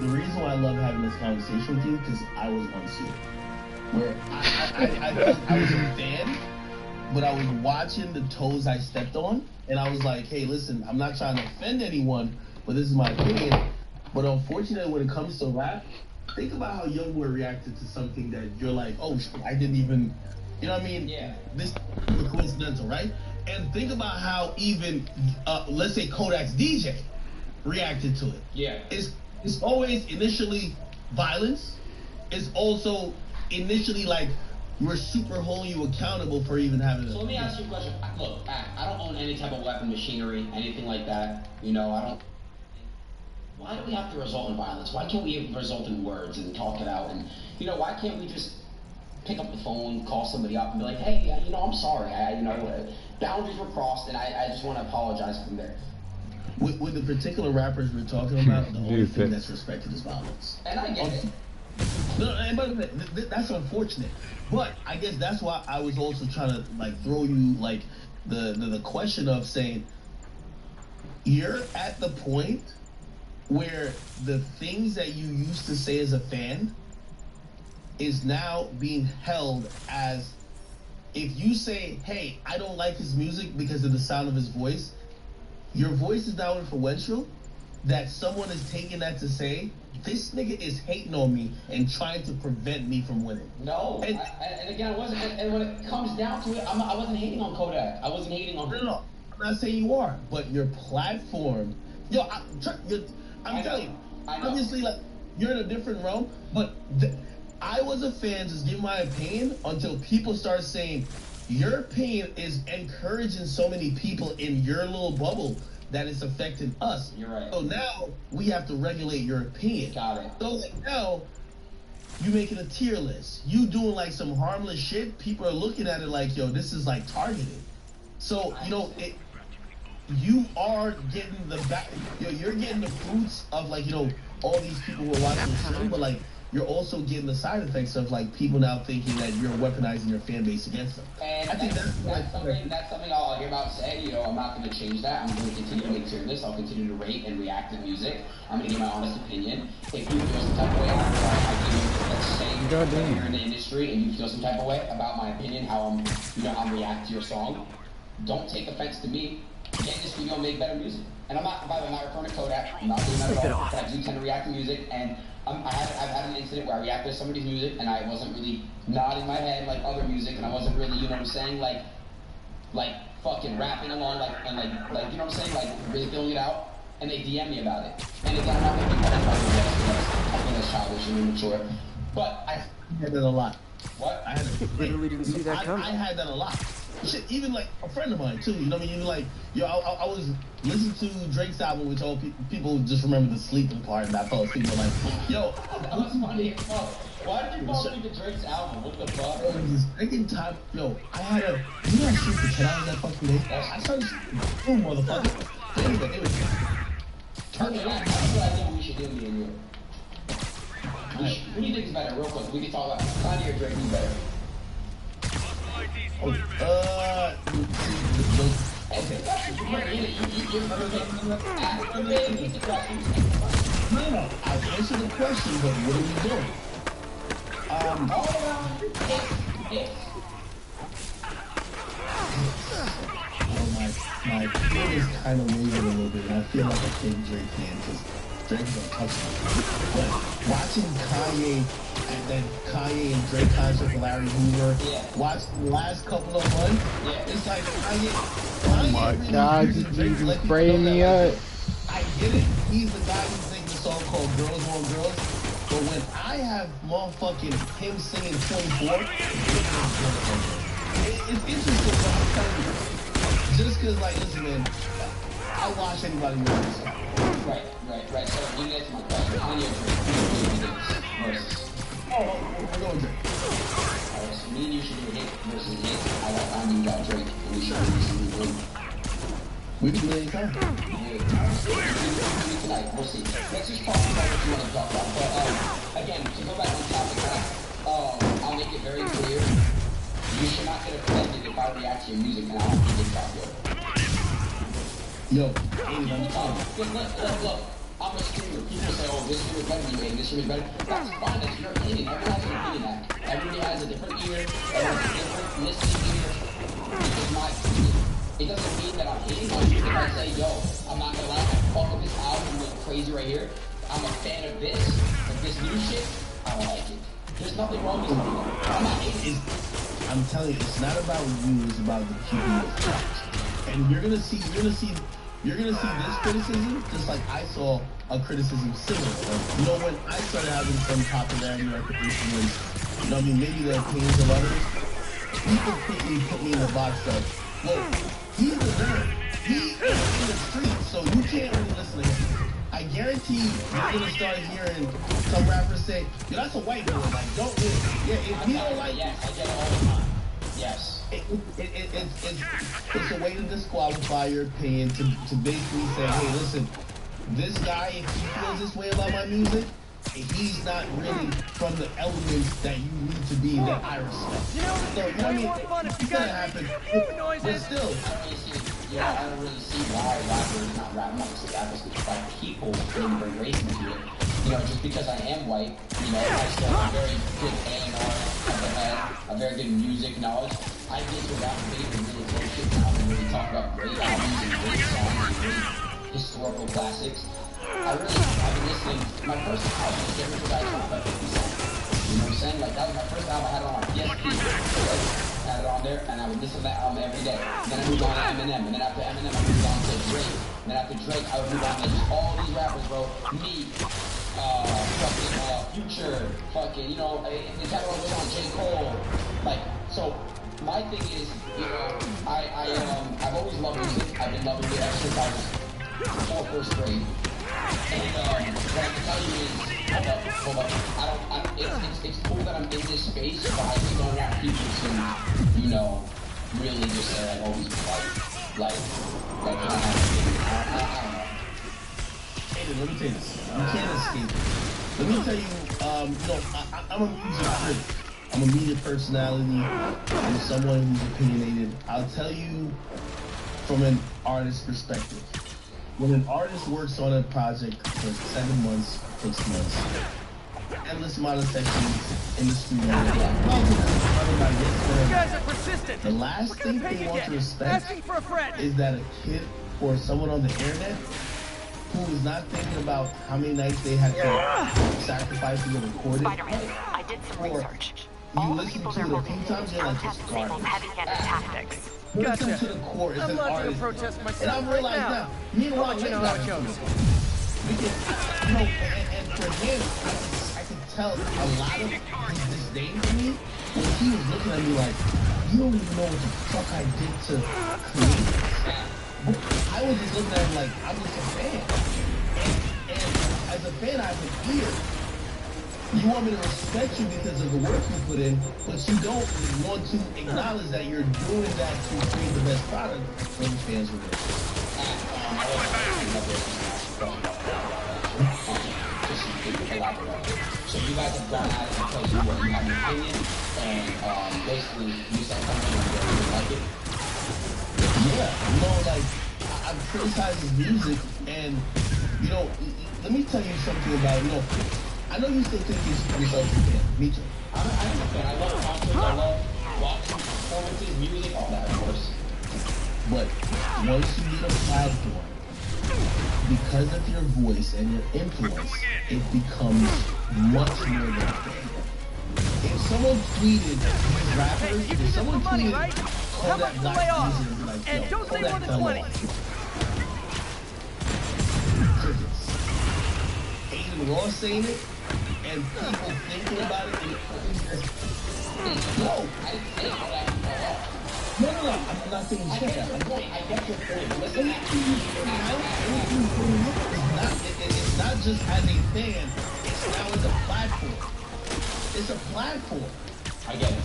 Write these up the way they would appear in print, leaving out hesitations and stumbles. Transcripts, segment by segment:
the reason why I love having this conversation with you because I was once you, where I felt I was a fan, but I was watching the toes I stepped on, and I was like, hey, listen, I'm not trying to offend anyone, but this is my opinion. But unfortunately, when it comes to rap, think about how Youngboy reacted to something that you're like, oh, I didn't even, you know what I mean? Yeah. This is coincidental, right? And think about how even, let's say Kodak's DJ reacted to it. Yeah. It's always initially violence. It's also initially like we're super holding you accountable for even having. So let me ask you a question. Look, I don't own any type of weapon, machinery, anything like that. You know, I don't. Why do we have to result in violence? Why can't we result in words and talk it out? And you know, why can't we just pick up the phone, call somebody up, and be like, hey, you know, I'm sorry. Boundaries were crossed, and I just want to apologize from there. With the particular rappers we're talking about, the only thing that's respected is violence. And I get it. No, but that's unfortunate. But I guess that's why I was also trying to like throw you like the question of saying you're at the point where the things that you used to say as a fan is now being held as, if you say, hey, I don't like his music because of the sound of his voice, your voice is now influential, that someone is taking that to say, this nigga is hating on me and trying to prevent me from winning. No, and again, I wasn't, and when it comes down to it, I wasn't hating on Kodak. I wasn't hating on him. No, I'm not saying you are, but your platform, I'm telling you, obviously, like, you're in a different realm, but I was a fan, just give my opinion, until people start saying, your opinion is encouraging so many people in your little bubble that it's affecting us. You're right. So now we have to regulate your opinion. Got it. So like now you making a tier list. You doing like some harmless shit. People are looking at it like, yo, this is like targeted. So you are getting the back. You're getting the fruits of like all these people who are watching the stream, but like you're also getting the side effects of like people now thinking that you're weaponizing your fan base against them. And I think that's something I'll hear about say. I'm not going to change that. I'm going to continue to make tier lists. I'll continue to rate and react to music. I'm going to give my honest opinion. If you feel some type of way after I give you the same you're in the industry and you feel some type of way about my opinion, how I'm reacting to your song, don't take offense to me. Get in the studio and make better music. And I'm not referring to Kodak. I'm not doing that at all. But I do tend to react to music, and I've had an incident where I reacted to somebody's music, and I wasn't really nodding my head like other music, and I wasn't really, you know what I'm saying, like fucking rapping along, like you know what I'm saying, like really feeling it out. And they DM me about it. And again, I'm not gonna be called I think that's childish and immature. But I had that a lot. What? I literally didn't see that coming. I had that a lot. Shit, even like a friend of mine too. You know what I mean? Even like, I was listening to Drake's album, which all people just remember the sleeping part, and I fell asleep. I'm like, yo, that was funny. Why did you fall asleep to Drake's album? What the fuck? It was this freaking time. Yo, I had you know I sleep for 10 hours that fucking day. I started sleeping, motherfucker. Anyway, turn it on. That's what I think we should do, me and you. Who do you think is better, real quick? We can talk about Kanye or Drake. Who's better? Okay. No. I answered the question, but what are we doing? My feet is kind of waving a little bit, and I feel like a big Drake fan because Drake's gonna touch me. But watching Kanye and then Kanye and Drake concert for Larry Hoover, watch the last couple of months, it's like Kanye oh my really God, you just spraying me up. I get it, he's the guy who sings the song called Girls Want Girls, but when I have motherfucking him singing 24, it's interesting, but I'm telling you, just because, like, listen, man, I'll watch anybody with this guy. Right. So, you get my question. Kanye versus. We're going Drake. Alright, so me and you should do a hit versus a hit. I got Kanye, you got Drake, and we should do something. We can do it anytime. Tonight, we'll see. Let's just talk about what you want to talk about. But, again, to go back on topic, I'll make it very clear. You should not get offended if I react to your music and I don't think it's popular. Yo, Look, I'm a streamer. People say, oh, this year was better than you, this year was better. That's fine. That's your opinion. Everyone has an opinion. Everybody has a different ear. Everyone has a different listening ear. It's my opinion. It doesn't mean that I'm hating on you. If I say, yo, I'm not gonna lie, I fuck with this album, it looks crazy right here. I'm a fan of this, but this new shit, I don't like it. There's nothing wrong with me. I'm not hating. I'm telling you, it's not about you, it's about the people. And you're gonna see this criticism just like I saw a criticism similar. You know, when I started having some popularity recognition, when, you know what I mean, maybe the opinions of others, people quickly put me in the box of, well, he's the nerd. He is in the streets, so you can't really listen to him. I guarantee you're gonna start hearing some rappers say, yo, that's a white boy, like, don't listen. Yeah, if he don't like yes, I get it all the time. Yes. It's a way to disqualify your opinion, to basically say, hey, listen, this guy, if he feels this way about my music, he's not really from the elements that you need to be that I respect. You know, So, it's way more fun if you guys happen, make noises. but still. I don't really see why rappers, not rappers, but people really bring race into it. You know, just because I am white, you know, I still have a very good A&R, a very good music knowledge. I get to rap debate and really take shit down and really talk about great albums and great songs and great historical classics. I've been listening. My first album was Different Because I Talk by 50 Cent. You know what I'm saying? Like, that was my first album. I had it on PSP. Had it on there, and I would listen to that album every day. Then I moved on to Eminem, and then after Eminem, I moved on to Drake. And then after Drake, I would move on to just all these rappers, bro. Me, Future, fucking, you know, the catalog was on J. Cole. Like, so my thing is, you know, I've always loved music. I've been loving it ever since I was first grade. And what I can tell you is, hold up. It's cool that I'm in this space, but I just don't want people to, you know, really just say like, oh, he's white. I don't know. Hey, let me tell you this. You can't escape it. Let me tell you, you know, I'm a music critic. I'm a media personality. I'm someone who's opinionated. I'll tell you from an artist's perspective. When an artist works on a project for 7 months, 6 months, endless amount of sessions in the studio, You guys are persistent. the last thing they want to respect Asking for a friend. is that a kid or someone on the internet who is not thinking about how many nights they had to sacrifice to get recorded. Spider-Man, I did some Or research. you All the listen people to they're it a holding few times, you're like, don't it's have disabled garbage. heavy-handed tactics. Put them Gotcha. to the core as I'm an launching a artist. protest And myself I've right realized now. now, meanwhile, I'll let you know how it goes. Because, you know, and for him, I could tell a lot of his disdain for me when he was looking at me like, you don't even know what the fuck I did to create this. I was just looking at him like, I'm just a fan. And as a fan, I have an ear. You want me to respect you because of the work you put in, but you don't want to acknowledge that you're doing that to create the best product for the fans with it. So you guys have gone out and told you what you have an opinion, and basically you said something and you didn't like it. Yeah, you know, like, I've criticized his music, and, you know, let me tell you something about, you know, I know you still think yourself a fan. Me too. I'm a fan. I love concerts. I love watching performances, music, all that, of course. But once you get a platform, because of your voice and your influence, it becomes much more than a fan. If someone tweeted these rappers, if someone tweeted, right? call How that much black to lay off? user and be like, And yo, don't call say that more than fella 20. off. Crickets. Aiden Ross saying it, and people thinking about it, no. No, I'm not saying you said that. I get your point. Listen, It's not just as a fan, it's now as a platform. It's a platform. I get it.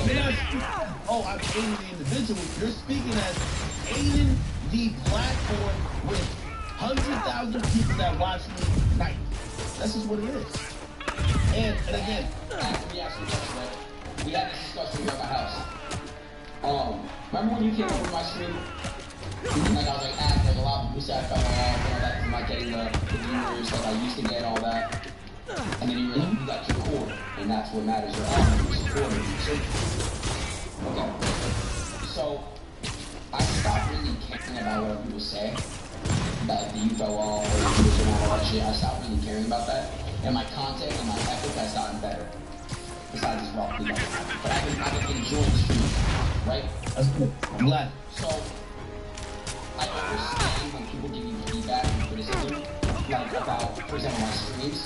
You're not speaking, oh, I'm Aiden the individual. You're speaking as Aiden the platform with 100,000 people that watch me night. That's just what it is. And again, we had this discussion here at my house. Remember when you came over to my stream Like I was like, like a lot of people say I fell off and all that because I'm not getting the viewers like I used to get, all that. And then you really, you got your core, and that's what matters. Your audience, your core. Okay. So I stopped really caring about what people say. That you fell off, or you all that shit. I stopped really caring about that. And my content and my ethic has gotten better. Besides this rock, but I've been enjoying streaming, right? That's cool. I'm glad. So I understand when people give you feedback and criticism, like about, for example, my streams.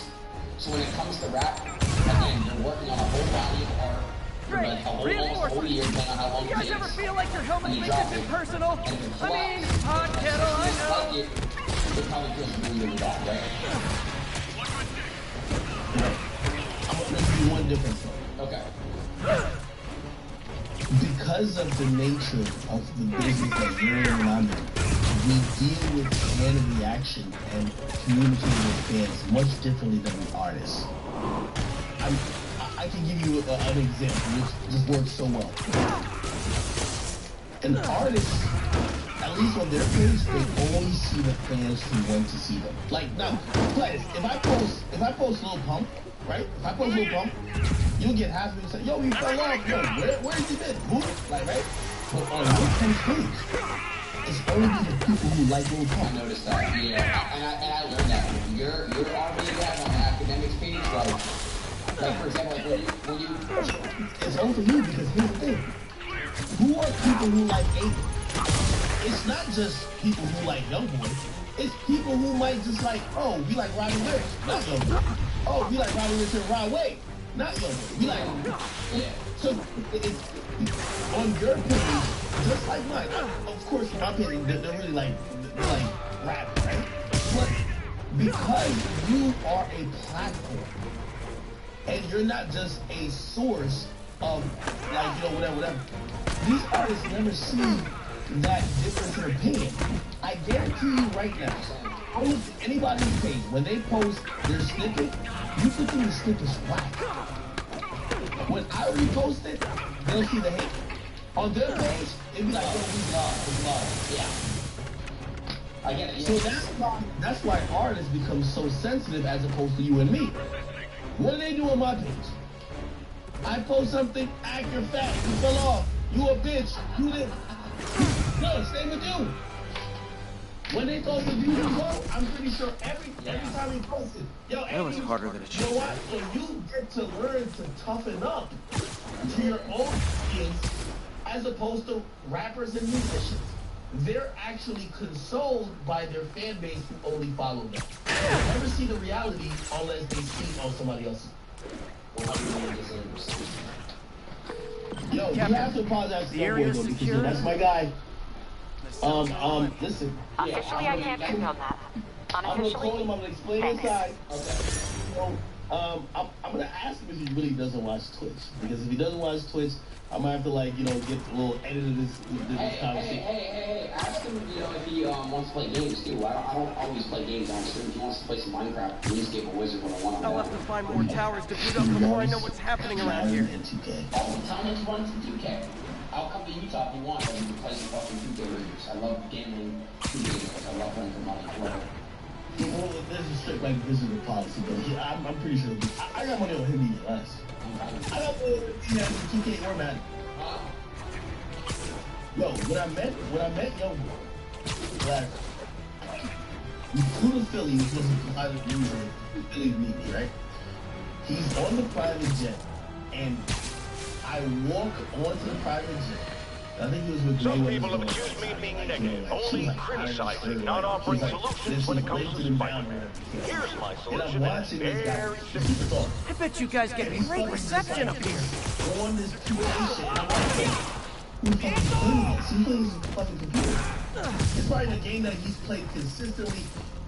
So when it comes to rap, again, you're working on a whole body of art. Great. Like almost a whole year, depending on how long You it guys takes. ever feel like your helmet And you makes drop it it. impersonal? And if it I flops, mean, hot kettle, I know. like it probably feels really, really bad, right? I'm gonna give you one difference though. Okay. Because of the nature of the business that you're in and I'm in, we deal with fan reaction and communicating with fans much differently than the artists. I can give you an example which just works so well. An artist, at least on their page, they only see the fans who want to see them. Like now, players, if I post Lil Pump, right? If I post Lil Pump, you'll get half of it say, yo, we fell off, yo, where you been? Who? Like, right? But on Lil Pump's page, it's only the people who like Lil Pump. I noticed that, yeah. And I learned that. You're already on the academics page, like for example, like when you it's only for you because here's the thing. Who are people who like Aiden? It's not just people who like Youngboy. It's people who might just like, oh, we like Roddy Ricch, not Youngboy. Oh, we like Roddy Ricch and Rod Wave, not Youngboy. We like, yeah. So it's on your page, just like mine. Of course, my opinion, they're really like rap, right? But because you are a platform, and you're not just a source of, like, you know, whatever. These artists never see that difference in opinion. I guarantee you right now, almost anybody's page, when they post their snippet, you can think the snippet's whack. When I repost it, they'll see the hate. On their page, they'll be like, oh, we love. Yeah. I get it. So that's why artists become so sensitive as opposed to you and me. What do they do on my page? I post something, act you're fat, you fell off, you a bitch, you did. No, same with you. When they throw the views as well, I'm pretty sure every time he posted, yo, that was harder than it should. You know what? So you get to learn to toughen up to your own audience as opposed to rappers and musicians. They're actually consoled by their fan base who only follow them. They never see the reality unless they see on somebody else's. Yo, you have to apologize to Youngboy though, because that's my guy. Listen. Officially, I can't confirm that. I'm gonna call him, I'm gonna explain inside. Thanks. Okay. So, I'm gonna ask him if he really doesn't watch Twitch. Because if he doesn't watch Twitch, I might have to, like, you know, get a little edit of this conversation. Hey, ask him, you know, if he wants to play games too. I don't always play games on stream. If he wants to play some Minecraft, RuneScape, or Wizard 101. I'll have to find more towers to boot up the more I know what's happening around here. Oh, tell me if you want to 2K. I'll come to Utah if you want, and we can play some fucking 2K reviews. I love gambling 2K because I love playing for money. Well, there's a strict, like, visitor policy, but I'm pretty sure. I got money on him even less. I don't know if he has 2K or Madden. Yo, when I met Youngboy, like, we flew to Philly, which was a private user, Philly meet me, right? He's on the private jet, and I walk onto the private jet. I think he was with Some people have accused me of being negative, only criticizing, not offering solutions when it comes to this fight. Here's my solution, and it's very simple. I bet you guys get great reception up here. On this PA shit, and I'm like, who fucking playing this? He plays his fucking computer. It's probably a game that he's played consistently,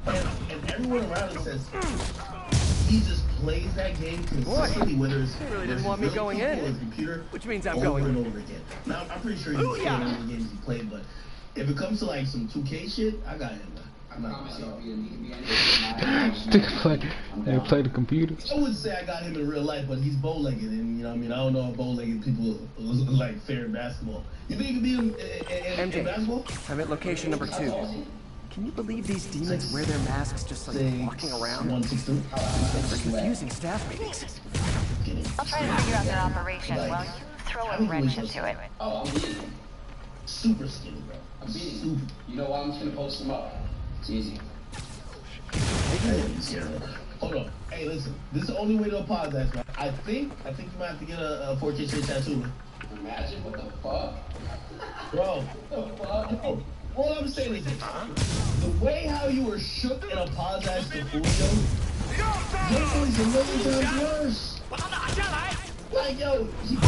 and everyone around him says he just plays that game consistently, whether it's he really didn't want me going in, or his computer, which means I'm over going and over again. Now I'm pretty sure he's playing all the games he played, but if it comes to like some 2K shit, I got him. I promise you, he can be anything. They play the computer. I would say I got him in real life, but he's bow-legged, and you know what I mean. I don't know if bow-legged people like fair in basketball. You think you can beat him in basketball? I'm at location number 2. Can you believe these demons wear their masks just like walking around? 162. They're confusing staff meetings. I'll try to figure out their operation while you throw a wrench into it. Oh, I'm beating him. Super skinny, bro. I'm beating him. You know why I'm just gonna post him up? It's easy. Hold on. Hey, listen. This is the only way to apologize, man. I think you might have to get a 4K shit tattoo, man. Imagine what the fuck? Bro. What the fuck? Bro. All I'm saying is this. The way how you were shook and apologized to Julio, your boy's a million times worse. Like, yo, you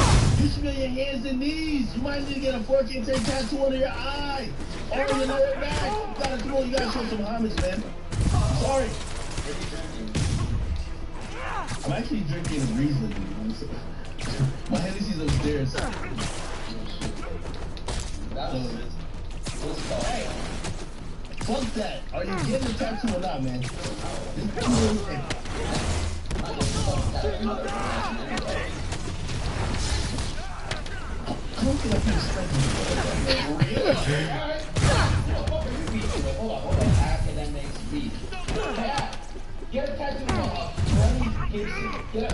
should be on your hands and knees. You might need to get a 4K tattoo under your eye. Or your lower back. Come on, you gotta show some homage, man. Sorry. I'm actually drinking Riesling. My Hennessy's upstairs. Hey, fuck that. Are you getting a tattoo or not, man? I don't feel like you're expecting Hold on. Academics beat. Get a tattoo of Get a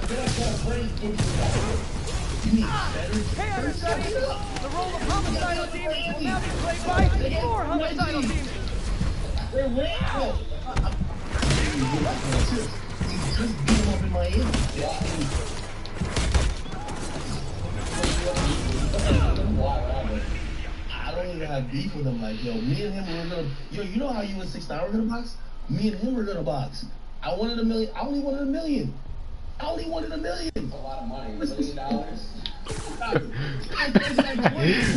brain Gibson. You need better. Hey, everybody! The role of homicidal demons will now be played by 4 homicidal demons! They're real! He's just beat him up in Miami. I don't even have beef with him. Like, yo, me and him were gonna. Yo, you know how you and 6ix9ine were gonna box? Me and him were gonna box. I wanted $1 million. I only wanted $1 million. I only wanted $1 million. That's a lot of money. $1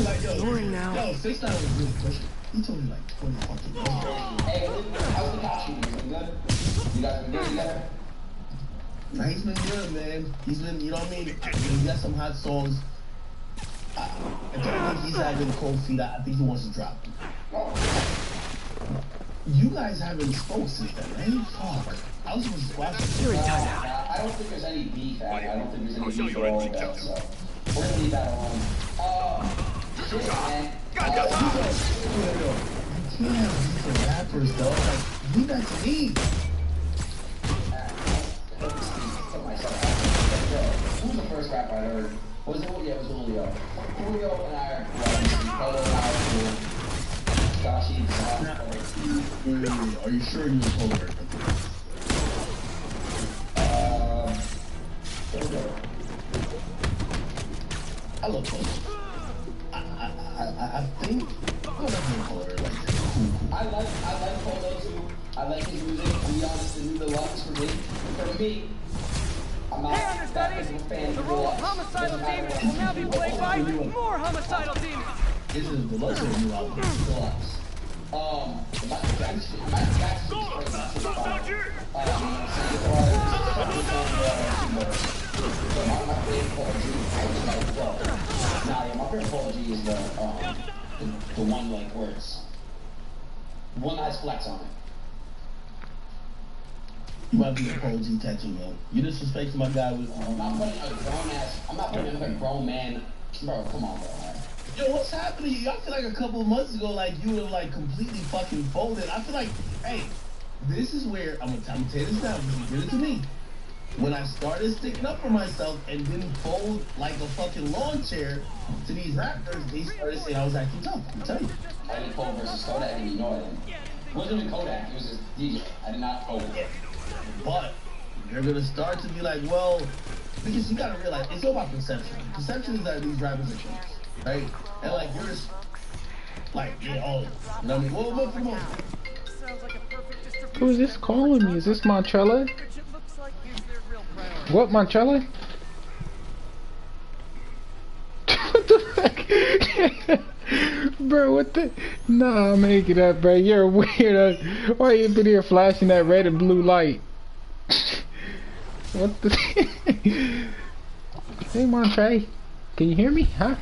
million. Boring now. Yo, 6ix9ine was really pushing. He told me like 20 fucking million. Hey, how's the costume? You been good? You guys been good together? Nah, he's been good, man. He's been, you know what I mean? He got some hot songs. I don't think he's having cold feet. I think he wants to drop them. You guys haven't spoke since then, right? Fuck. I was supposed to watch it. I don't think there's any beef. I don't think there's any beef at all with that, so we're gonna leave that alone. Shit, man. You can't have beef with rappers, though. Like, leave that to me. Who was the first rap I heard? Was it? Yeah, it was Julio. Julio and I are Polo and I are cool. Are you sure you were Polo? I love Polo. I think I love Polo. I like Polo too. I like his music. To be honest, the new deluxe for me. I'm not that big of a fan. The role of homicidal demons will now be played by more homicidal demons! This is the deluxe or the new album? Deluxe. My favorite Polo G is the one like where it's one that has flex on it. You might be a Polo G tattoo, man. You disrespecting my guy with. I'm not putting a grown ass. I'm not putting a grown man. Bro, come on, bro. Yo, what's happening to you? I feel like a couple of months ago, like you were like completely fucking folded. I feel like, hey, this is where I'm gonna tell you this now. Give it to me. When I started sticking up for myself and didn't fold like a fucking lawn chair to these rappers, they started saying I was acting tough. I'm telling you. I didn't fold versus Kodak, and you know I didn't. It wasn't even Kodak. It was just DJ. I did not fold. Yeah. But you're gonna start to be like, well, because you gotta realize it's all about perception. Perception is that these rappers are killers, right? And like you're just like, yeah, oh, you know what I mean? Whoa, come on. Who is this calling me? Is this Montrella? What, Montrella? What the heck? Bro, what the? Nah, make it up, bro. You're a weirdo. Why you been here flashing that red and blue light? What the? Hey, Montre. Can you hear me? Huh?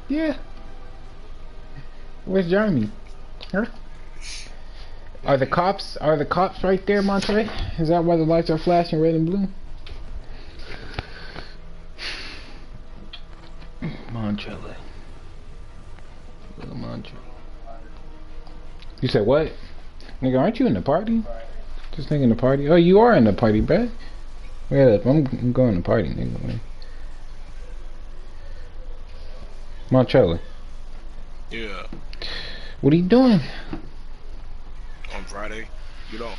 Yeah. Where's Jeremy? Huh? Are the cops right there, Montre? Is that why the lights are flashing red and blue? Montre. Little Montre. You said what? Nigga, aren't you in the party? Just nigga in the party? Oh, you are in the party, bruh. Wait up, I'm going to party, nigga, man. Montrella. Yeah. What are you doing? On Friday, you know.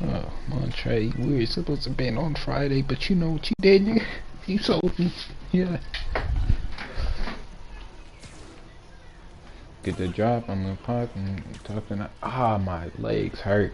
Oh, Montre, we were supposed to be on Friday, but you know what you did, nigga? You sold me. Yeah. Get the drop, I'm gonna pop and talking. Ah, my legs hurt.